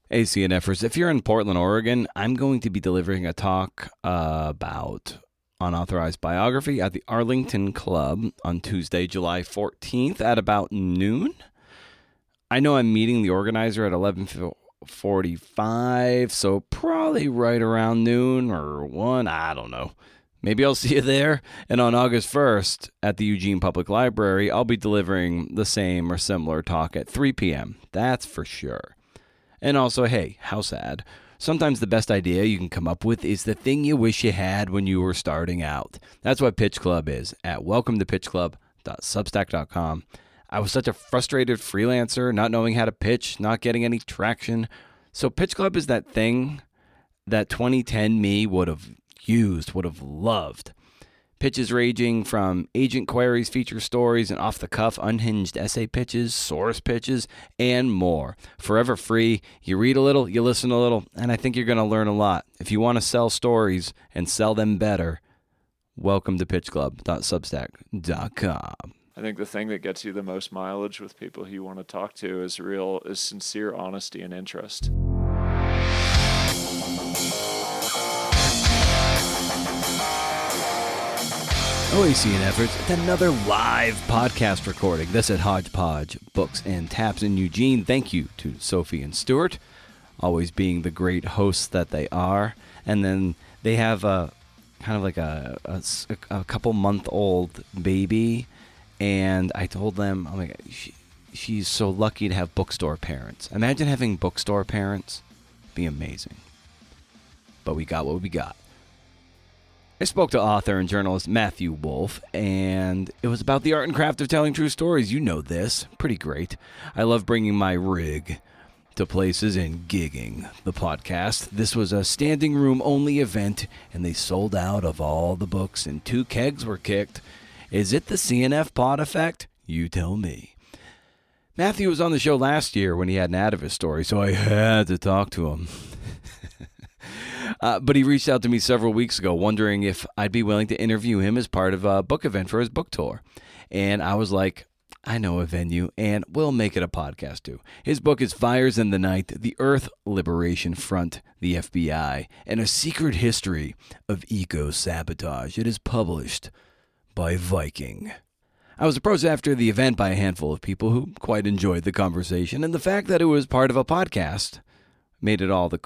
Hey, CNFers, if you're in Portland, Oregon, I'm going to be delivering a talk about unauthorized biography at the Arlington Club on Tuesday, July 14th at about noon. I know I'm meeting the organizer at 11:45, so probably right around noon or 1, I don't know. Maybe I'll see you there. And on August 1st at the Eugene Public Library, I'll be delivering the same or similar talk at 3 p.m. That's for sure. And also, hey, how sad. Sometimes the best idea you can come up with is the thing you wish you had when you were starting out. That's what Pitch Club is at welcometopitchclub.substack.com. I was such a frustrated freelancer, not knowing how to pitch, not getting any traction. So Pitch Club is that thing that 2010 me would have used, would have loved. Pitches ranging from agent queries, feature stories, and off-the-cuff unhinged essay pitches, source pitches, and more. Forever free. You read a little, you listen a little, and I think you're going to learn a lot. If you want to sell stories and sell them better, welcome to pitchclub.substack.com. I think the thing that gets you the most mileage with people who you want to talk to is sincere honesty and interest. CNFers, it's another live podcast recording. This at Hodgepodge Books and Taps in Eugene. Thank you to Sophie and Stuart, always being the great hosts that they are. And then they have a kind of like a couple-month-old baby, and I told them, oh my God, she's so lucky to have bookstore parents. Imagine having bookstore parents. Be amazing. But we got what we got. I spoke to author and journalist Matthew Wolfe, and it was about the art and craft of telling true stories. You know this. Pretty great. I love bringing my rig to places and gigging the podcast. This was a standing room only event, and they sold out of all the books, and 2 kegs were kicked. Is it the CNF Pod effect? You tell me. Matthew was on the show last year when he had an ad of his story, so I had to talk to him. But he reached out to me several weeks ago wondering if I'd be willing to interview him as part of a book event for his book tour. And I was like, I know a venue, and we'll make it a podcast too. His book is Fires in the Night, The Earth Liberation Front, the FBI, and A Secret History of Eco-Sabotage. It is published by Viking. I was approached after the event by a handful of people who quite enjoyed the conversation, and the fact that it was part of a podcast made it all the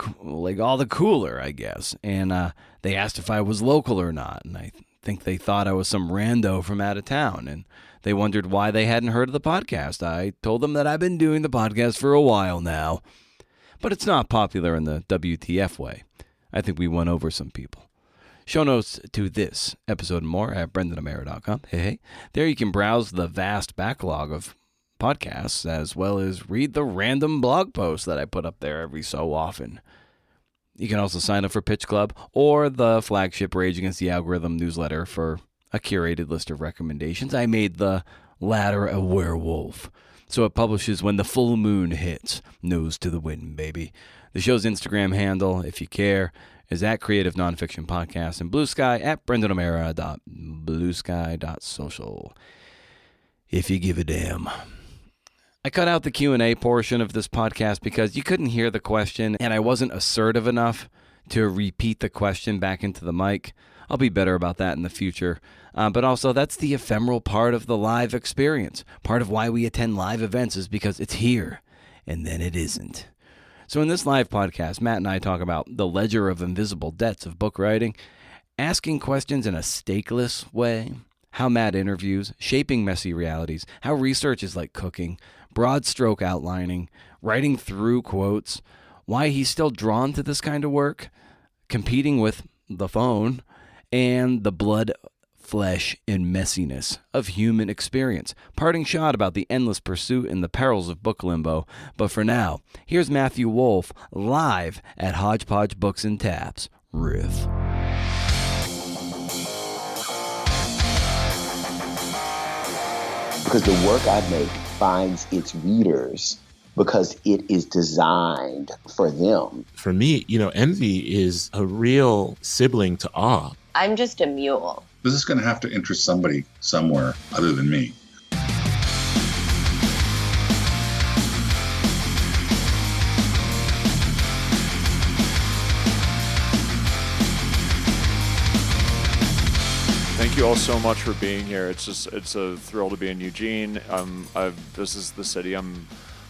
cooler, I guess. And they asked if I was local or not, and I think they thought I was some rando from out of town, and they wondered why they hadn't heard of the podcast. I told them that I've been doing the podcast for a while now, but it's not popular in the WTF way. I think we won over some people. Show notes to this episode and more at brendanamara.com. Hey, there you can browse the vast backlog of podcasts, as well as read the random blog posts that I put up there every so often. You can also sign up for Pitch Club or the flagship Rage Against the Algorithm newsletter for a curated list of recommendations. I made the latter a werewolf, so it publishes when the full moon hits. Nose to the wind, baby. The show's Instagram handle, if you care, is at Creative Nonfiction Podcast, and Blue Sky at brendanamara.bluesky.social. If you give a damn. I cut out the Q&A portion of this podcast because you couldn't hear the question, and I wasn't assertive enough to repeat the question back into the mic. I'll be better about that in the future. But also, that's the ephemeral part of the live experience. Part of why we attend live events is because it's here, and then it isn't. So in this live podcast, Matt and I talk about the ledger of invisible debts of book writing, asking questions in a stakeless way, how Matt interviews, shaping messy realities, how research is like cooking, broad stroke outlining, writing through quotes, why he's still drawn to this kind of work, competing with the phone, and the blood, flesh, and messiness of human experience. Parting shot about the endless pursuit and the perils of book limbo. But for now, here's Matthew Wolfe live at Hodgepodge Books and Taps. Riff. Because the work I make finds its readers because it is designed for them. For me, envy is a real sibling to awe. I'm just a mule. This is going to have to interest somebody somewhere other than me. you all so much for being here. It's a thrill to be in Eugene. This is the city I'm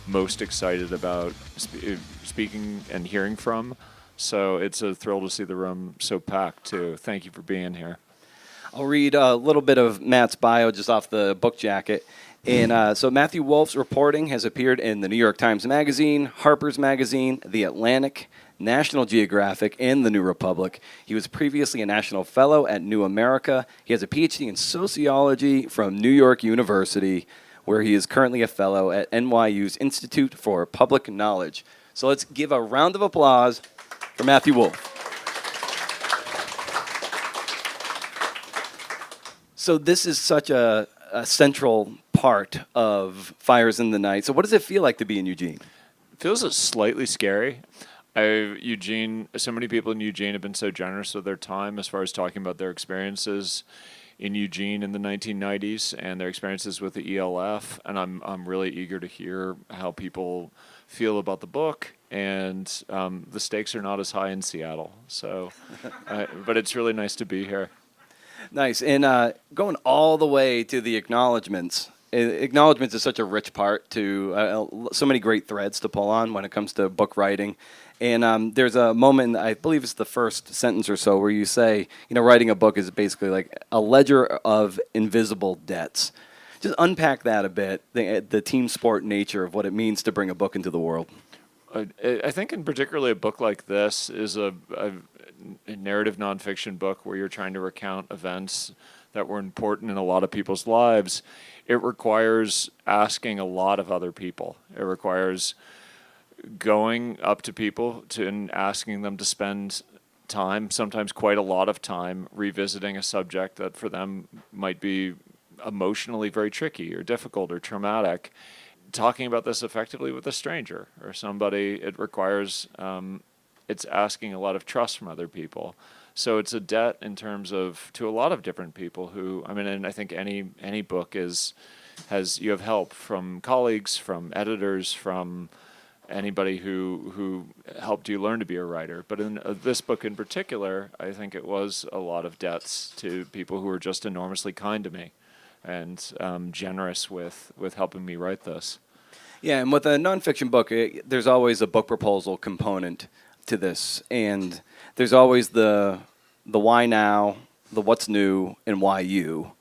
most excited about speaking and hearing from. So it's a thrill to see the room so packed too. Thank you for being here. I'll read a little bit of Matt's bio just off the book jacket. And so Matthew Wolfe's reporting has appeared in the New York Times Magazine, Harper's Magazine, The Atlantic, National Geographic, and The New Republic. He was previously a National Fellow at New America. He has a PhD in sociology from New York University, where he is currently a fellow at NYU's Institute for Public Knowledge. So let's give a round of applause for Matthew Wolfe. So this is such a central part of Fires in the Night. So what does it feel like to be in Eugene? It feels slightly scary. So many people in Eugene have been so generous with their time as far as talking about their experiences in Eugene in the 1990s and their experiences with the ELF, and I'm really eager to hear how people feel about the book. And the stakes are not as high in Seattle, so but it's really nice to be here. Nice. And going all the way to the acknowledgments. Acknowledgments is such a rich part to so many great threads to pull on when it comes to book writing. And there's a moment, I believe it's the first sentence or so, where you say, writing a book is basically like a ledger of invisible debts. Just unpack that a bit, the team sport nature of what it means to bring a book into the world. I think in particularly a book like this is a narrative nonfiction book where you're trying to recount events that were important in a lot of people's lives. It requires asking a lot of other people. It requires going up to people and asking them to spend time, sometimes quite a lot of time, revisiting a subject that for them might be emotionally very tricky or difficult or traumatic. Talking about this effectively with a stranger or somebody, it requires, it's asking a lot of trust from other people. So it's a debt in terms of, to a lot of different people who, and I think any book you have help from colleagues, from editors, from anybody who helped you learn to be a writer. But in this book in particular, I think it was a lot of debts to people who were just enormously kind to me and generous with helping me write this. Yeah, and with a nonfiction book, there's always a book proposal component to this. And there's always the why now, the what's new, and why you.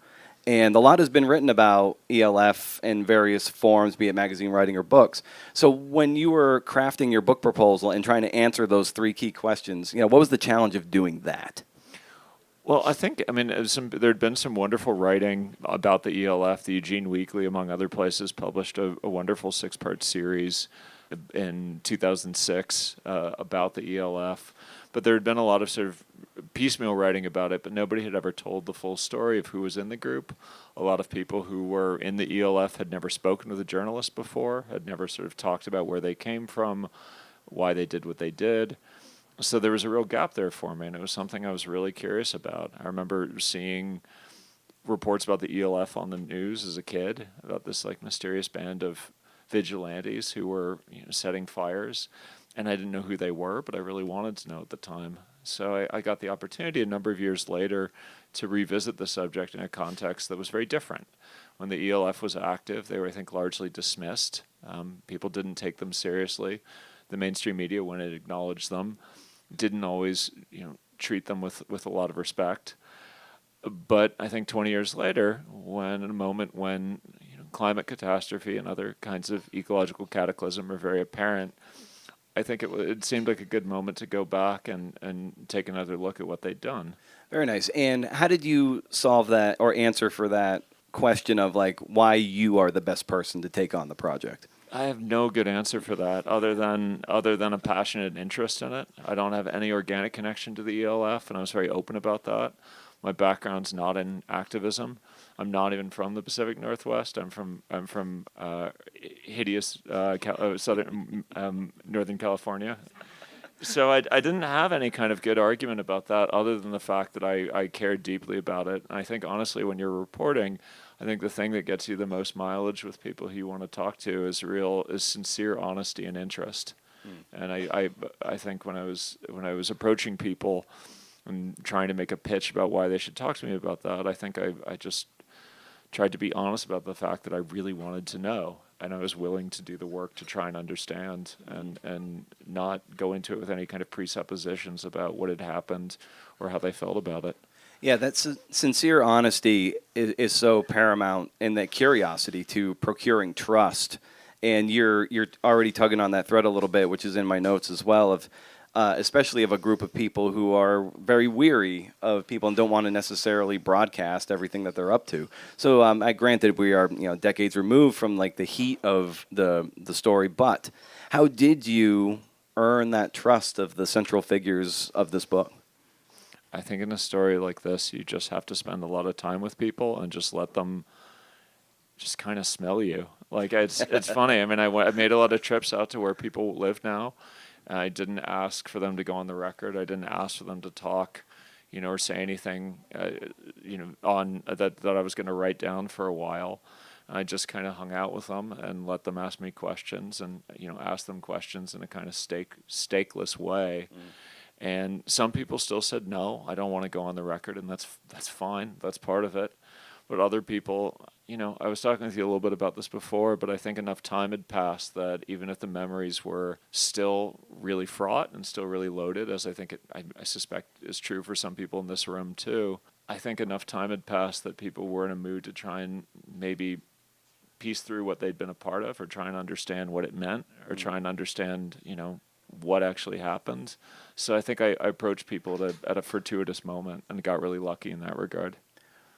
And a lot has been written about ELF in various forms, be it magazine writing or books. So when you were crafting your book proposal and trying to answer those three key questions, what was the challenge of doing that? Well, I think, there'd been some wonderful writing about the ELF. The Eugene Weekly, among other places, published a wonderful 6-part series in 2006 about the ELF. But there had been a lot of sort of piecemeal writing about it, but nobody had ever told the full story of who was in the group. A lot of people who were in the ELF had never spoken with a journalist before, had never sort of talked about where they came from, why they did what they did. So there was a real gap there for me, and it was something I was really curious about. I remember seeing reports about the ELF on the news as a kid, about this like mysterious band of vigilantes who were setting fires. And I didn't know who they were, but I really wanted to know at the time. So I got the opportunity a number of years later to revisit the subject in a context that was very different. When the ELF was active, they were, I think, largely dismissed. People didn't take them seriously. The mainstream media, when it acknowledged them, didn't always treat them with a lot of respect. But I think 20 years later, in a moment when climate catastrophe and other kinds of ecological cataclysm are very apparent, I think it seemed like a good moment to go back and take another look at what they'd done. Very nice. And how did you solve that or answer for that question of like why you are the best person to take on the project? I have no good answer for that other than a passionate interest in it. I don't have any organic connection to the ELF, and I was very open about that. My background's not in activism. I'm not even from the Pacific Northwest. I'm from hideous southern Northern California. So I didn't have any kind of good argument about that other than the fact that I cared deeply about it. And I think, honestly, when you're reporting, I think the thing that gets you the most mileage with people who you want to talk to is sincere honesty and interest. And I think when I was approaching people, and trying to make a pitch about why they should talk to me about that. I think I just tried to be honest about the fact that I really wanted to know, and I was willing to do the work to try and understand and not go into it with any kind of presuppositions about what had happened or how they felt about it. Yeah, that sincere honesty is so paramount, and that curiosity to procuring trust. And you're already tugging on that thread a little bit, which is in my notes as well, of especially of a group of people who are very weary of people and don't want to necessarily broadcast everything that they're up to. So I granted we are decades removed from like the heat of the story, but how did you earn that trust of the central figures of this book? I think in a story like this, you just have to spend a lot of time with people and just let them just kind of smell you. Like it's funny. I mean, I made a lot of trips out to where people live now. I didn't ask for them to go on the record. I didn't ask for them to talk, or say anything, on that I was going to write down for a while. I just kind of hung out with them and let them ask me questions, and ask them questions in a kind of stakeless way. And some people still said, no, I don't want to go on the record, and that's fine. That's part of it. But other people, I was talking with you a little bit about this before, but I think enough time had passed that even if the memories were still really fraught and still really loaded, as I think I suspect is true for some people in this room too, I think enough time had passed that people were in a mood to try and maybe piece through what they'd been a part of, or try and understand what it meant, or try and understand, what actually happened. So I think I approached people at a fortuitous moment and got really lucky in that regard.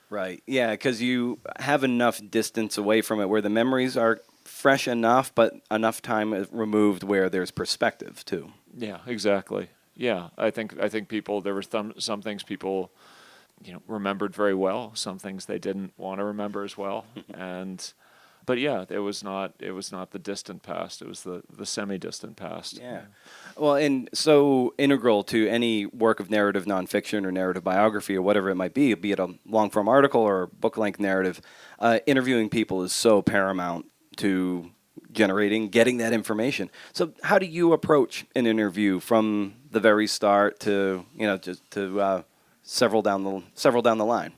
Right. Yeah, because you have enough distance away from it where the memories are fresh enough, but enough time is removed where there's perspective too. Yeah, exactly. Yeah, I think people, there were some things people, remembered very well. Some things they didn't want to remember as well. But yeah, it was not the distant past. It was the semi-distant past. Yeah. Well, and so integral to any work of narrative nonfiction or narrative biography or whatever it might be it a long-form article or book-length narrative, interviewing people is so paramount to getting that information. So how do you approach an interview from the very start to, just to several down the line?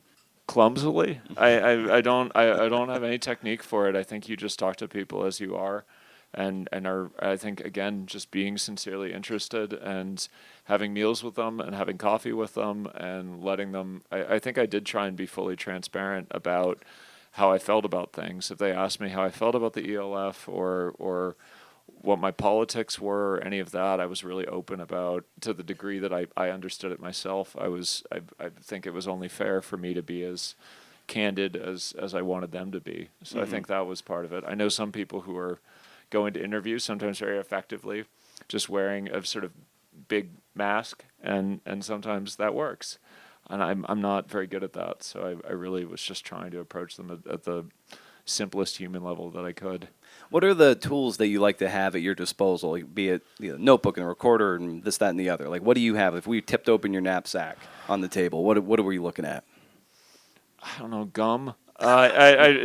Clumsily. I don't have any technique for it. I think you just talk to people as you are, and are, I think, again, just being sincerely interested and having meals with them and having coffee with them and letting them. I think I did try and be fully transparent about how I felt about things. If they asked me how I felt about the ELF or what my politics were, or any of that, I was really open about, to the degree that I understood it myself. I think it was only fair for me to be as candid as I wanted them to be. So I think that was part of it. I know some people who are going to interviews sometimes very effectively, just wearing a sort of big mask, and sometimes that works. And I'm not very good at that. So I really was just trying to approach them at the simplest human level that I could. What are the tools that you like to have at your disposal, like, be it notebook and a recorder and this, that, and the other? Like, what do you have? If we tipped open your knapsack on the table, what are we looking at? I don't know, gum. I've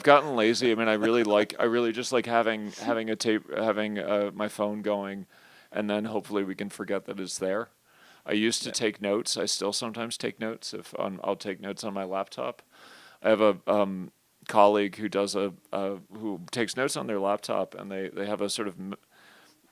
gotten lazy. I mean, I really just like having a tape, having my phone going, and then hopefully we can forget that it's there. I used to take notes. I still sometimes take notes. I'll take notes on my laptop. I have a colleague who does who takes notes on their laptop, and they have a sort of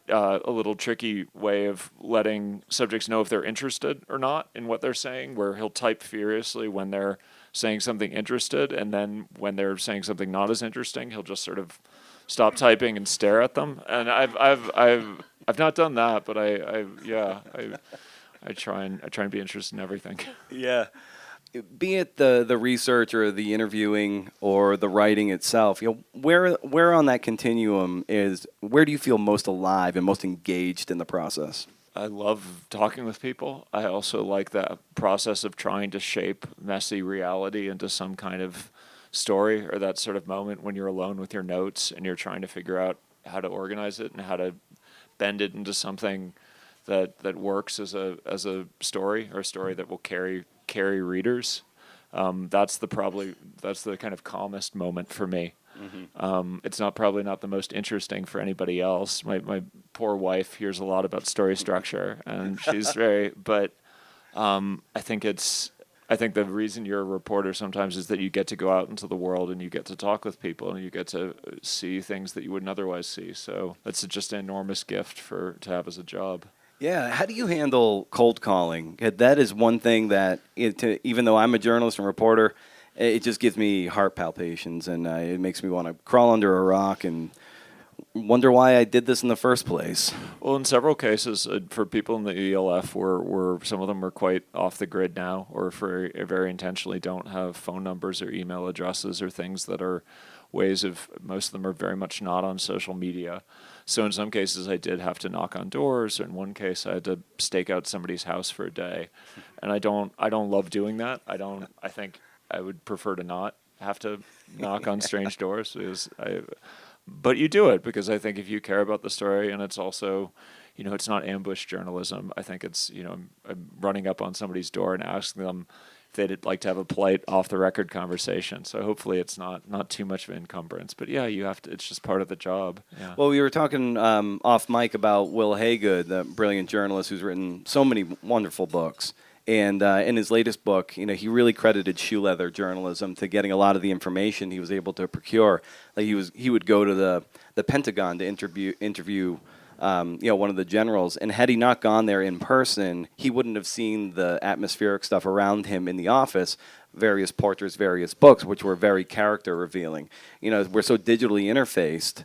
a little tricky way of letting subjects know if they're interested or not in what they're saying, where he'll type furiously when they're saying something interested, and then when they're saying something not as interesting, he'll just sort of stop typing and stare at them. And I've not done that, but I try and be interested in everything. Yeah. Be it the research or the interviewing or the writing itself, where on that continuum where do you feel most alive and most engaged in the process? I love talking with people. I also like that process of trying to shape messy reality into some kind of story, or that sort of moment when you're alone with your notes and you're trying to figure out how to organize it and how to bend it into something that works as a story, or a story that will carry readers. That's the kind of calmest moment for me. It's probably not the most interesting for anybody else. My poor wife hears a lot about story structure, and she's but I think the reason you're a reporter sometimes is that you get to go out into the world and you get to talk with people and you get to see things that you wouldn't otherwise see. So that's just an enormous gift to have as a job. Yeah, how do you handle cold calling? That is one thing that, even though I'm a journalist and reporter, it just gives me heart palpitations, and it makes me want to crawl under a rock and wonder why I did this in the first place. Well, in several cases, for people in the ELF, where some of them are quite off the grid now, or very intentionally don't have phone numbers or email addresses or things that are ways of, most of them are very much not on social media. So in some cases, I did have to knock on doors. Or in one case, I had to stake out somebody's house for a day, and I don't love doing that. I think I would prefer to not have to knock on strange doors, but you do it because I think if you care about the story, and it's also, it's not ambush journalism. I think it's, I'm running up on somebody's door and asking them if they'd like to have a polite off-the-record conversation. So hopefully it's not too much of an encumbrance. But yeah, you have to. It's just part of the job. Yeah. Well, we were talking off mic about Will Haygood, the brilliant journalist who's written so many wonderful books. And in his latest book, he really credited shoe leather journalism to getting a lot of the information he was able to procure. Like he would go to the Pentagon to interview one of the generals, and had he not gone there in person, he wouldn't have seen the atmospheric stuff around him in the office, various portraits, various books, which were very character revealing. We're so digitally interfaced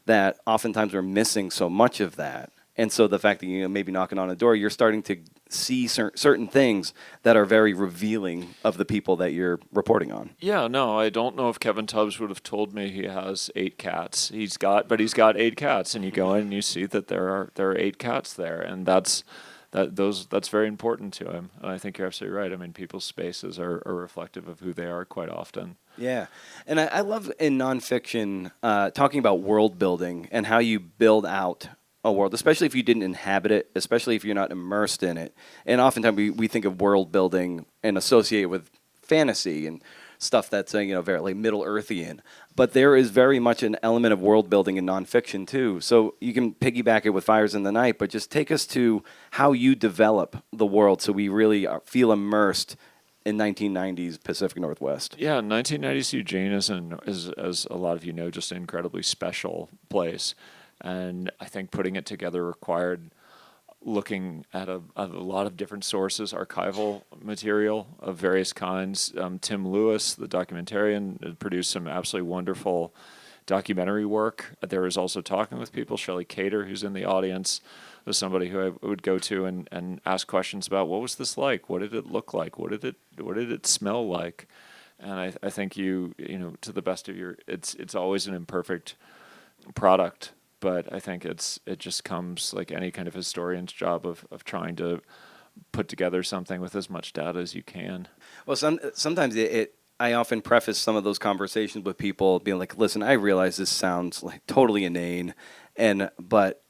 that oftentimes we're missing so much of that. And so the fact that maybe knocking on a door, you're starting to see certain things that are very revealing of the people that you're reporting on. Yeah, no, I don't know if Kevin Tubbs would have told me he has 8 cats. He's got 8 cats, and you go in and you see that there are 8 cats there, and that's very important to him. And I think you're absolutely right. I mean, people's spaces are reflective of who they are quite often. Yeah, and I love in nonfiction talking about world building and how you build out a world, especially if you didn't inhabit it, especially if you're not immersed in it. And oftentimes we think of world building and associate it with fantasy and stuff that's very like Middle Earthian. But there is very much an element of world building in nonfiction too. So you can piggyback it with Fires in the Night, but just take us to how you develop the world so we really feel immersed in 1990s Pacific Northwest. Yeah, 1990s Eugene is, as a lot of you know, just an incredibly special place. And I think putting it together required looking at a lot of different sources, archival material of various kinds. Tim Lewis, the documentarian, produced some absolutely wonderful documentary work. There was also talking with people. Shelley Cater, who's in the audience, was somebody who I would go to and ask questions about, what was this like? What did it look like? What did it smell like? And I think to the best of it's always an imperfect product. But I think it just comes like any kind of historian's job of trying to put together something with as much data as you can. Well, sometimes I often preface some of those conversations with people being like, listen, I realize this sounds like totally inane, but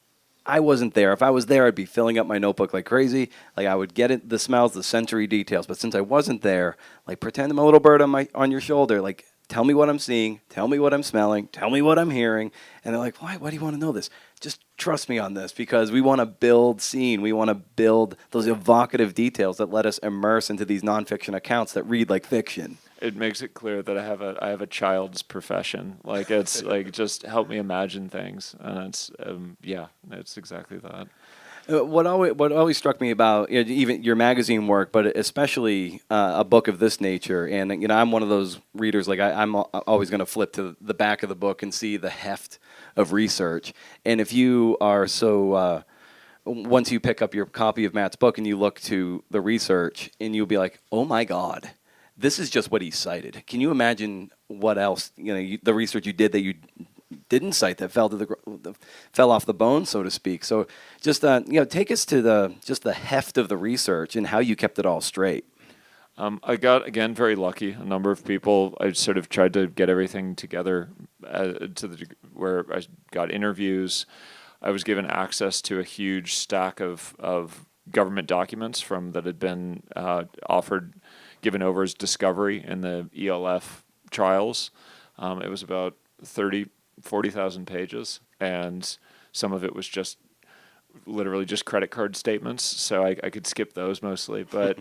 I wasn't there. If I was there, I'd be filling up my notebook like crazy. Like I would get it, the smells, the sensory details. But since I wasn't there, like pretend I'm a little bird on your shoulder, like tell me what I'm seeing, tell me what I'm smelling, tell me what I'm hearing. And they're like, why do you want to know this? Just trust me on this, because we want to build scene. We want to build those evocative details that let us immerse into these nonfiction accounts that read like fiction. It makes it clear that I have a child's profession. Like it's like just help me imagine things, and it's exactly that. What always struck me about even your magazine work, but especially a book of this nature, and I'm one of those readers. Like I'm always going to flip to the back of the book and see the heft of research. And if you are once you pick up your copy of Matt's book and you look to the research, and you'll be like, oh my God, this is just what he cited. Can you imagine what else the research you did that you didn't cite that fell off the bone, so to speak? So just take us to the heft of the research and how you kept it all straight. I got, again, very lucky. A number of people, I sort of tried to get everything together where I got interviews. I was given access to a huge stack of government documents that had been given over as discovery in the ELF trials. It was about 40,000 pages, and some of it was just literally just credit card statements, so I could skip those mostly. But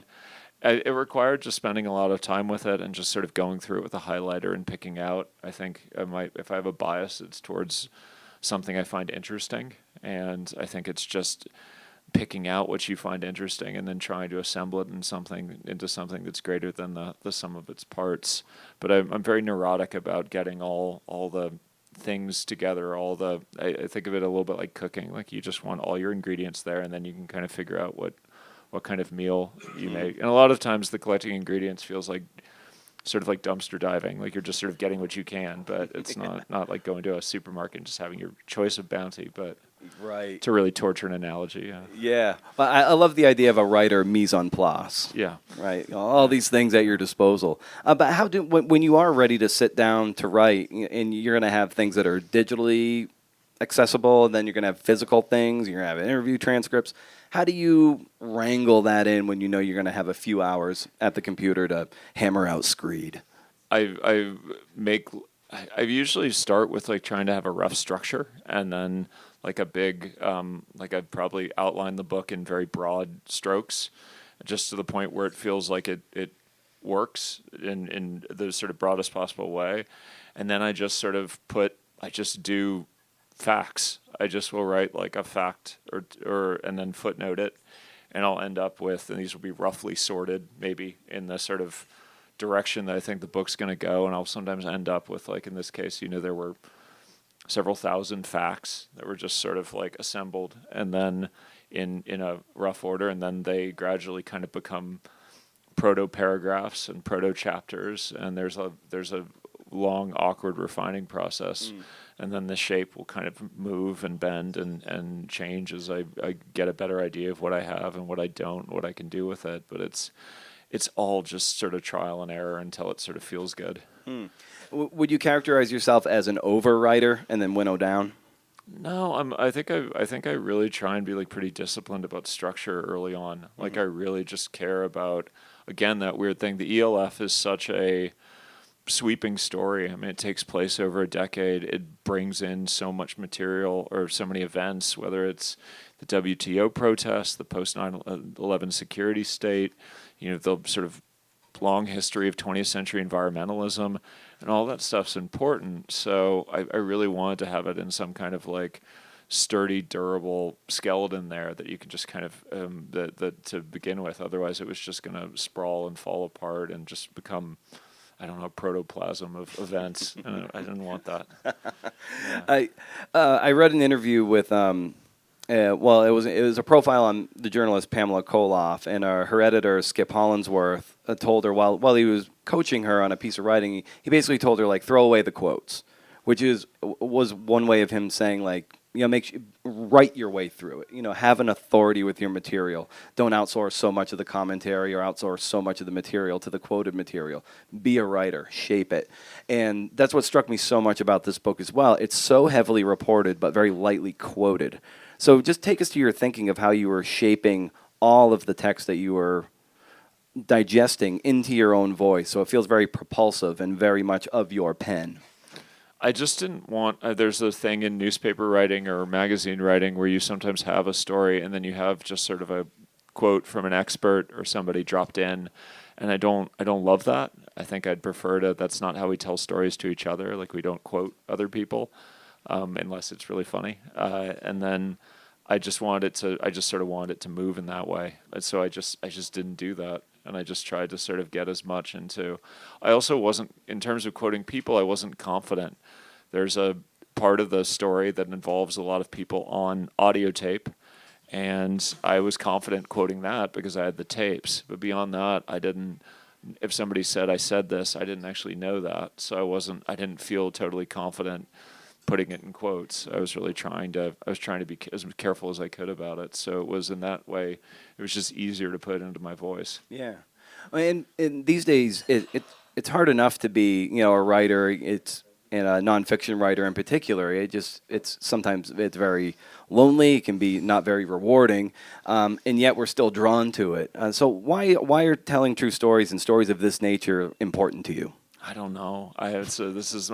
it required just spending a lot of time with it and just sort of going through it with a highlighter and picking out. I think I might, if I have a bias, it's towards something I find interesting, and I think it's just picking out what you find interesting and then trying to assemble it into something that's greater than the sum of its parts. But I'm very neurotic about getting all the things together. I think of it a little bit like cooking. Like you just want all your ingredients there, and then you can kind of figure out what kind of meal you make. And a lot of times the collecting ingredients feels like sort of like dumpster diving. Like you're just sort of getting what you can, but it's not like going to a supermarket and just having your choice of bounty, but Right. to really torture an analogy. Yeah. Yeah. Well, I love the idea of a writer mise en place. Yeah. Right. All these things at your disposal. But how when you are ready to sit down to write, and you're going to have things that are digitally accessible, and then you're going to have physical things, you're going to have interview transcripts. How do you wrangle that in when you know you're going to have a few hours at the computer to hammer out screed? I usually start with like trying to have a rough structure, and then like a big like I'd probably outline the book in very broad strokes, just to the point where it feels like it works in the sort of broadest possible way, and then I just do facts. I just will write like a fact or and then footnote it, and I'll end up with, and these will be roughly sorted maybe in the sort of direction that I think the book's going to go, and I'll sometimes end up with, like in this case, there were several thousand facts that were just sort of like assembled and then in a rough order, and then they gradually kind of become proto-paragraphs and proto-chapters, and there's a long, awkward refining process. And then the shape will kind of move and bend and change as I get a better idea of what I have and what I don't, what I can do with it. But it's all just sort of trial and error until it sort of feels good. Would you characterize yourself as an overwriter and then winnow down? No, I think I really try and be like pretty disciplined about structure early on. Like I really just care about, again, that weird thing. The ELF is such a sweeping story. I mean, it takes place over a decade. It brings in so much material or so many events, whether it's the WTO protests, the post 9/11 security state, the sort of long history of 20th century environmentalism, and all that stuff's important. So I really wanted to have it in some kind of like sturdy, durable skeleton there that you can just kind of that to begin with. Otherwise, it was just going to sprawl and fall apart and just become, I don't know, protoplasm of events, and I didn't want that. Yeah. I read an interview with it was a profile on the journalist Pamela Koloff, and her editor Skip Hollingsworth told her while he was coaching her on a piece of writing, he basically told her like throw away the quotes, which was one way of him saying like write your way through it. Have an authority with your material. Don't outsource so much of the commentary or outsource so much of the material to the quoted material. Be a writer, shape it. And that's what struck me so much about this book as well. It's so heavily reported but very lightly quoted. So just take us to your thinking of how you were shaping all of the text that you were digesting into your own voice. So it feels very propulsive and very much of your pen. I just didn't want, there's a thing in newspaper writing or magazine writing where you sometimes have a story and then you have just sort of a quote from an expert or somebody dropped in, and I don't love that. I think I'd prefer that's not how we tell stories to each other. Like we don't quote other people unless it's really funny. And then I just sort of wanted it to move in that way. And so I just didn't do that. And I just tried to sort of get as much into. I also wasn't, in terms of quoting people, I wasn't confident. There's a part of the story that involves a lot of people on audio tape, and I was confident quoting that because I had the tapes. But beyond that, I didn't. If somebody said I said this, I didn't actually know that, so I didn't feel totally confident putting it in quotes. I was trying to be as careful as I could about it. So it was in that way, it was just easier to put into my voice. Yeah. And these days, it's hard enough to be, a writer, and a nonfiction writer in particular. It's sometimes very lonely, it can be not very rewarding, and yet we're still drawn to it. So why are telling true stories and stories of this nature important to you? I don't know. This is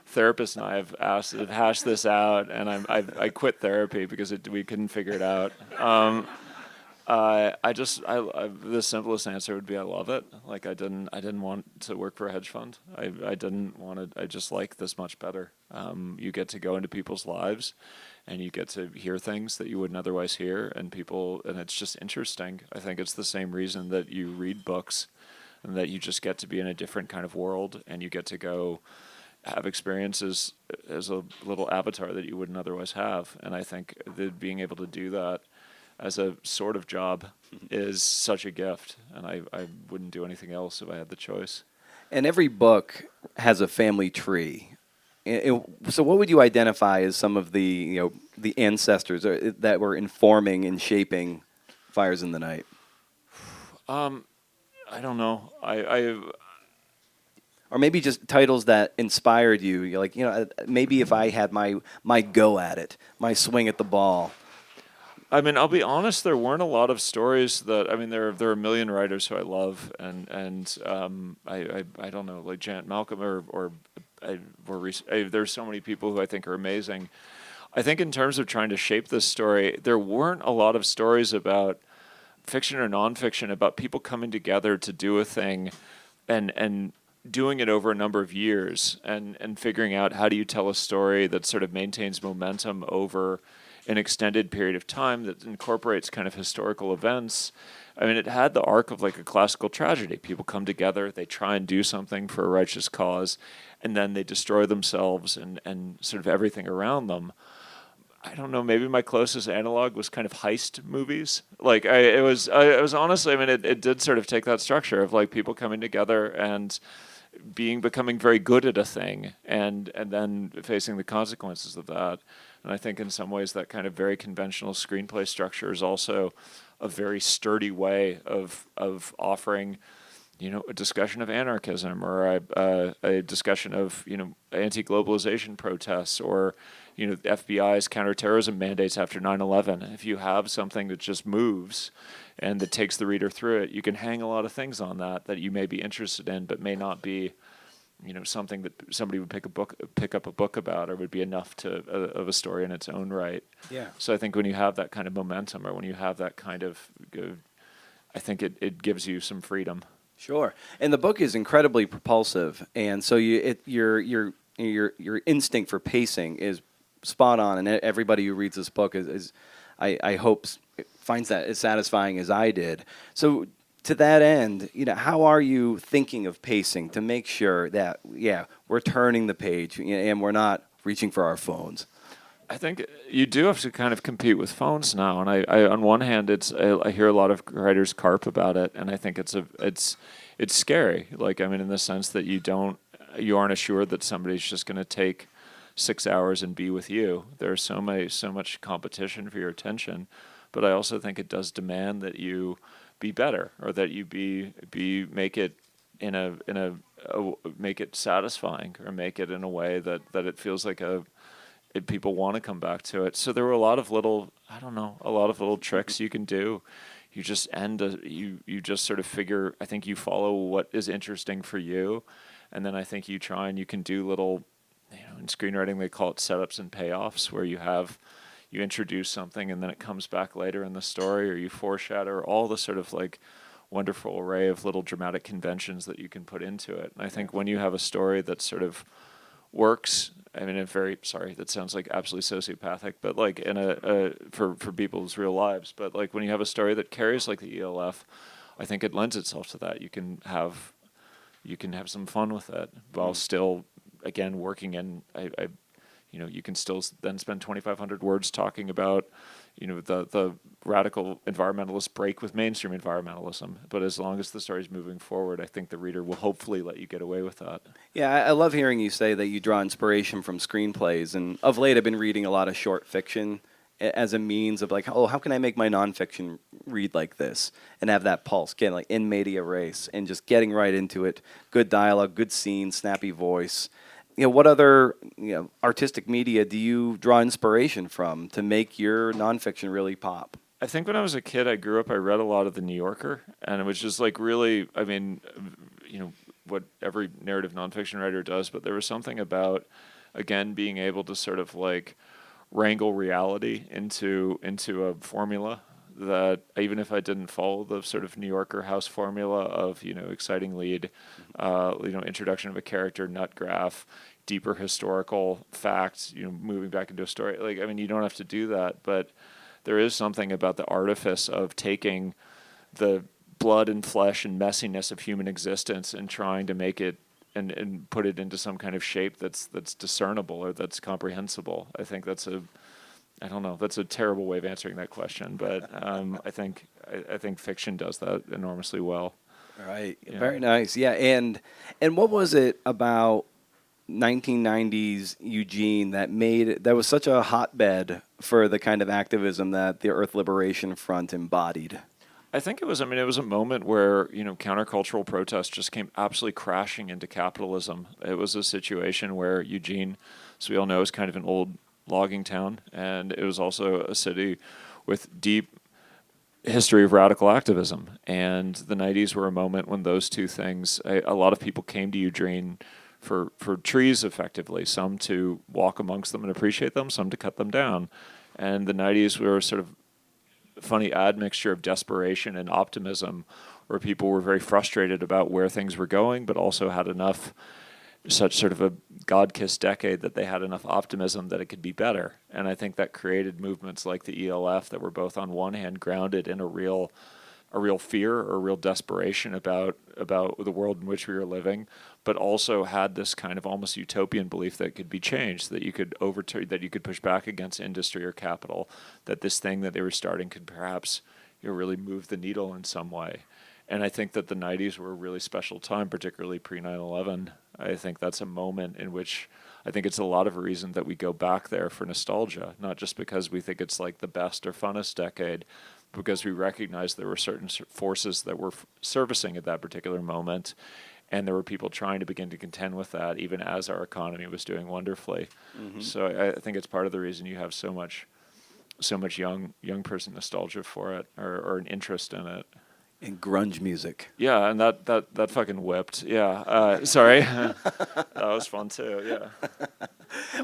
therapist and I have hashed this out, and I quit therapy because we couldn't figure it out. The simplest answer would be I love it. Like I didn't want to work for a hedge fund. I didn't want to. I just like this much better. You get to go into people's lives, and you get to hear things that you wouldn't otherwise hear, and it's just interesting. I think it's the same reason that you read books, and that you just get to be in a different kind of world, and you get to go have experiences as a little avatar that you wouldn't otherwise have. And I think that being able to do that as a sort of job is such a gift, and I wouldn't do anything else if I had the choice. And every book has a family tree. So what would you identify as some of the ancestors that were informing and shaping Fires in the Night? I don't know. Or maybe just titles that inspired you. You're like, maybe if I had my go at it, my swing at the ball. I mean, I'll be honest. There weren't a lot of stories that. I mean, there are a million writers who I love, and I don't know, like Janet Malcolm or there's so many people who I think are amazing. I think in terms of trying to shape this story, there weren't a lot of stories about fiction or nonfiction about people coming together to do a thing, and doing it over a number of years, and figuring out how do you tell a story that sort of maintains momentum over an extended period of time, that incorporates kind of historical events. I mean, it had the arc of like a classical tragedy. People come together, they try and do something for a righteous cause, and then they destroy themselves and sort of everything around them. I don't know, maybe my closest analog was kind of heist movies. Like it was honestly, I mean, it did sort of take that structure of like people coming together and becoming very good at a thing, and then facing the consequences of that. And I think in some ways that kind of very conventional screenplay structure is also a very sturdy way of offering, a discussion of anarchism, or a discussion of, anti-globalization protests, or, the FBI's counterterrorism mandates after 9/11. If you have something that just moves and that takes the reader through it, you can hang a lot of things on that you may be interested in, but may not be, something that somebody would pick up a book about, or would be enough of a story in its own right. Yeah. So I think when you have that kind of momentum, or when you have that kind of, I think it gives you some freedom. Sure. And the book is incredibly propulsive, and so your instinct for pacing is spot on, and everybody who reads this book is I hope finds that as satisfying as I did. So to that end, how are you thinking of pacing to make sure that we're turning the page and we're not reaching for our phones? I think you do have to kind of compete with phones now, and I on one hand, I hear a lot of writers carp about it, and I think it's scary. Like, I mean, in the sense that you aren't assured that somebody's just going to take 6 hours and be with you. There's so much competition for your attention, but I also think it does demand that you be better, or that you make it make it satisfying, or make it in a way that it feels like people want to come back to it. So there were a lot of little tricks you can do. You just you just sort of figure, I think you follow what is interesting for you, and then I think you try and you can do little, in screenwriting they call it setups and payoffs, where you introduce something and then it comes back later in the story, or you foreshadow, all the sort of like wonderful array of little dramatic conventions that you can put into it. And I think when you have a story that sort of works, I mean, that sounds like absolutely sociopathic, but like for people's real lives, but like when you have a story that carries like the ELF, I think it lends itself to that. You can have some fun with it while still, again, working in, you can still then spend 2,500 words talking about, the radical environmentalist break with mainstream environmentalism. But as long as the story's moving forward, I think the reader will hopefully let you get away with that. Yeah, I love hearing you say that you draw inspiration from screenplays. And of late, I've been reading a lot of short fiction as a means of like, how can I make my nonfiction read like this and have that pulse, getting like in media res, and just getting right into it. Good dialogue, good scene, snappy voice. What other artistic media do you draw inspiration from to make your nonfiction really pop? I think when I was a kid, I read a lot of The New Yorker, and it was just like really, I mean, what every narrative nonfiction writer does, but there was something about again, being able to sort of like wrangle reality into a formula that even if I didn't follow the sort of New Yorker house formula of, exciting lead, introduction of a character, nut graph, deeper historical facts, moving back into a story. Like, I mean, you don't have to do that, but there is something about the artifice of taking the blood and flesh and messiness of human existence and trying to make it and put it into some kind of shape that's discernible or that's comprehensible. I think that's that's a terrible way of answering that question, but I think fiction does that enormously well. Right. Yeah. Very nice. Yeah. And what was it about 1990s Eugene that was such a hotbed for the kind of activism that the Earth Liberation Front embodied? I think it was a moment where, countercultural protests just came absolutely crashing into capitalism. It was a situation where Eugene, as we all know, is kind of an old logging town, and it was also a city with deep history of radical activism. And the 90s were a moment when those two things, a lot of people came to Eugene for trees, effectively, some to walk amongst them and appreciate them, some to cut them down. And the 90s were sort of funny admixture of desperation and optimism, where people were very frustrated about where things were going, but also had enough, such sort of a God-kissed decade, that they had enough optimism that it could be better. And I think that created movements like the ELF that were both on one hand grounded in a real fear or a real desperation about the world in which we were living, but also had this kind of almost utopian belief that it could be changed, that you could overturn, that you could push back against industry or capital, that this thing that they were starting could perhaps really move the needle in some way. And I think that the 90s were a really special time, particularly pre-9/11. I think that's a moment in which I think it's a lot of a reason that we go back there for nostalgia, not just because we think it's like the best or funnest decade, because we recognize there were certain forces that were servicing at that particular moment, and there were people trying to begin to contend with that, even as our economy was doing wonderfully. Mm-hmm. So I think it's part of the reason you have so much young person nostalgia for it, or an interest in it. And grunge music. Yeah, and that fucking whipped. Yeah, sorry. That was fun too, yeah.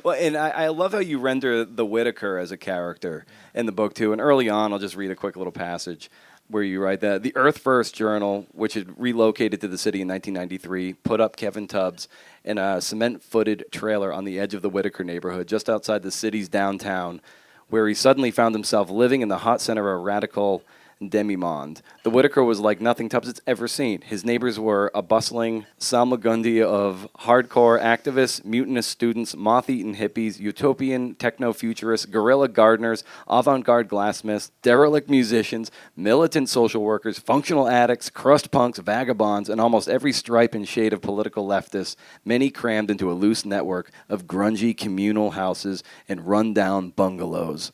Well, and I love how you render the Whitaker as a character in the book too. And early on, I'll just read a quick little passage where you write that the Earth First Journal, which had relocated to the city in 1993, put up Kevin Tubbs in a cement-footed trailer on the edge of the Whitaker neighborhood, just outside the city's downtown, where he suddenly found himself living in the hot center of a radical demimonde. The Whitaker was like nothing Tubbs had ever seen. His neighbors were a bustling salmagundi of hardcore activists, mutinous students, moth-eaten hippies, utopian techno-futurists, guerrilla gardeners, avant-garde glassmiths, derelict musicians, militant social workers, functional addicts, crust punks, vagabonds, and almost every stripe and shade of political leftists, many crammed into a loose network of grungy communal houses and run-down bungalows.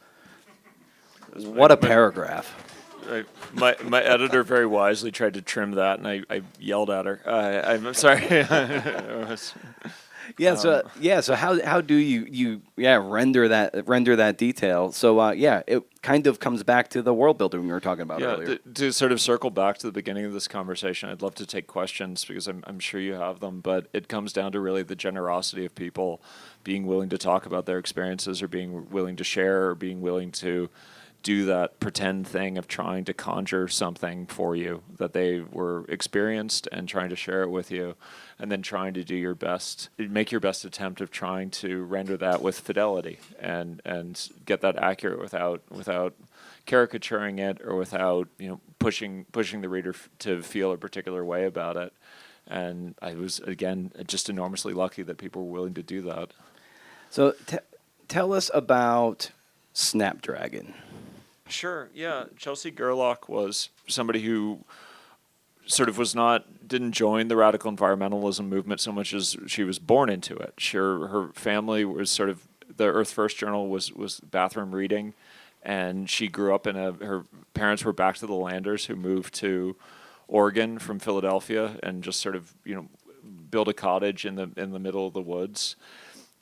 What a paragraph. My editor very wisely tried to trim that, and I yelled at her. I'm sorry. So how do you render that detail? So it kind of comes back to the world building we were talking about earlier. To sort of circle back to the beginning of this conversation, I'd love to take questions because I'm sure you have them, but it comes down to really the generosity of people being willing to talk about their experiences, or being willing to share, or being willing to do that pretend thing of trying to conjure something for you that they were experienced and trying to share it with you, and then trying to do your best, make your best attempt of trying to render that with fidelity and get that accurate without caricaturing it, or without pushing the reader to feel a particular way about it. And I was, again, just enormously lucky that people were willing to do that. So tell us about Snapdragon. Sure, yeah. Chelsea Gerlach was somebody who sort of didn't join the radical environmentalism movement so much as she was born into it. Her family was sort of, the Earth First Journal was bathroom reading, and she grew up her parents were back to the landers who moved to Oregon from Philadelphia and just sort of, built a cottage in the middle of the woods.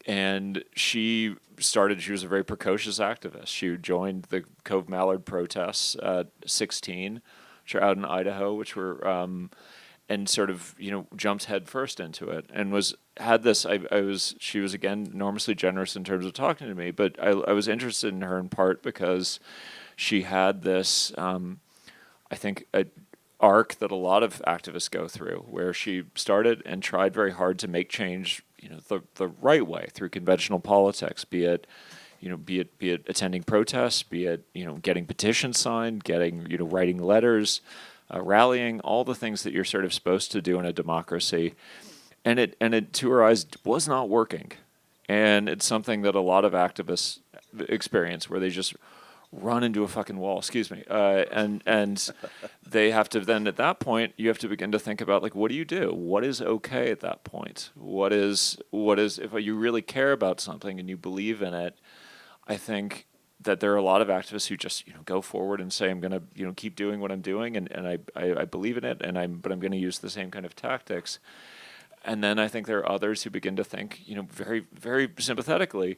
And she was a very precocious activist. She joined the Cove Mallard protests at 16, which are out in Idaho, and sort of, jumped headfirst into it and she was again enormously generous in terms of talking to me, but I was interested in her in part because she had this, I think, a arc that a lot of activists go through, where she started and tried very hard to make change, the right way through conventional politics, be it attending protests, be it, getting petitions signed, writing letters, rallying, all the things that you're sort of supposed to do in a democracy. And it, to her eyes, was not working. And it's something that a lot of activists experience, where they just run into a fucking wall, and they have to then, at that point, you have to begin to think about, like, what do you do? What is okay at that point? What is if you really care about something and you believe in it? I think that there are a lot of activists who just go forward and say, I'm going to keep doing what I'm doing, and I believe in it, but I'm going to use the same kind of tactics. And then I think there are others who begin to think, very, very sympathetically,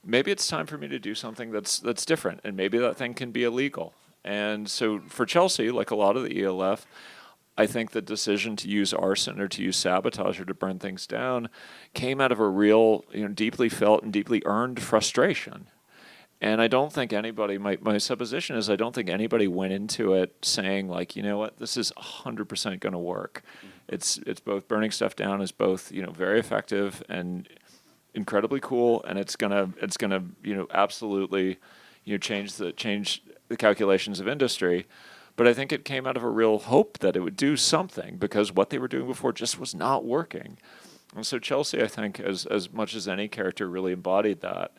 maybe it's time for me to do something that's different, and maybe that thing can be illegal. And so for Chelsea, like a lot of the ELF, I think the decision to use arson or to use sabotage or to burn things down came out of a real, deeply felt and deeply earned frustration. And I don't think anybody, my supposition is, I don't think anybody went into it saying, like, you know what, this is 100% going to work. It's both, burning stuff down is both, very effective and incredibly cool, and it's gonna absolutely change the calculations of industry. But I think it came out of a real hope that it would do something, because what they were doing before just was not working. And so Chelsea, I think, as much as any character, really embodied that,